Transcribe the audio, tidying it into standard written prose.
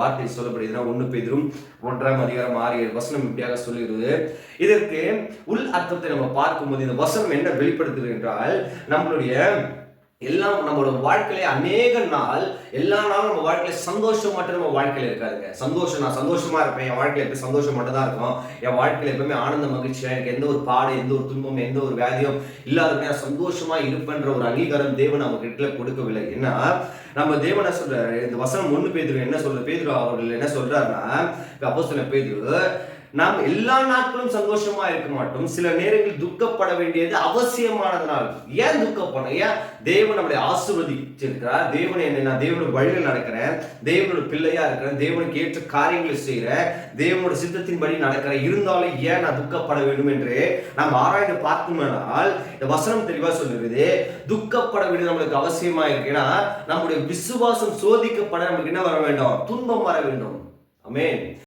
வார்த்தை சொல்லப்படுதுன்னா 1 பேதுரு 1:6-7 இப்படியாக சொல்லுகிறது. இதற்கு உள் அர்த்தத்தை நம்ம பார்க்கும்போது இந்த வசனம் என்ன வெளிப்படுத்துகிறது என்றால், நம்மளோட வாழ்க்கையில அநேக நாள் எல்லா நாளும் நம்ம வாழ்க்கையில சந்தோஷம் மட்டும் நம்ம வாழ்க்கையில இருக்காதுங்க. நான் சந்தோஷமா இருப்பேன், என் வாழ்க்கையில எப்பயும் சந்தோஷம் மட்டும் தான் இருக்கும், என் வாழ்க்கையில எப்பவுமே ஆனந்த மகிழ்ச்சியா, எனக்கு எந்த ஒரு பாடு, எந்த ஒரு துன்பம், எந்த ஒரு வியாதியும் இல்லாதபடி நான் சந்தோஷமா இருப்பேன்ற ஒரு அங்கீகாரம் தேவன் நம்ம கிட்ட கொடுக்கவில்லை. ஏன்னா நம்ம தேவனை சொல்றாரு, இந்த வசனம் 1 பேதுரு என்ன சொல்ற, பேதுரு அவர்கள் என்ன சொல்றாருன்னா, அப்போஸ்தலன் பேதுரு, நாம் எல்லா நாட்களும் சந்தோஷமா இருக்க மாட்டோம், சில நேரங்களில் துக்கப்பட வேண்டியது அவசியமானதுனால். ஏன் துக்கப்படணும்? ஏன் தேவன் நம்மளை ஆசீர்வதிச்சிருக்கிறார், நான் தேவனோட வழியில் நடக்கிறேன், தேவனோட பிள்ளையா இருக்கிறேன், தேவனுக்கு ஏற்ற காரியங்களை செய்யறேன், தேவனோட சித்தத்தின்படி நடக்கிறேன், இருந்தாலும் ஏன் நான் துக்கப்பட வேண்டும் என்று நாம் ஆராய்ந்து பார்க்குமானால் இந்த வசனம் தெளிவா சொல்லுகிறது, துக்கப்பட வேண்டியது நம்மளுக்கு அவசியமா இருக்கு. ஏன்னா நம்முடைய விசுவாசம் சோதிக்கப்பட நமக்கு என்ன வர வேண்டும்? துன்பம் வர வேண்டும். ஆமென்.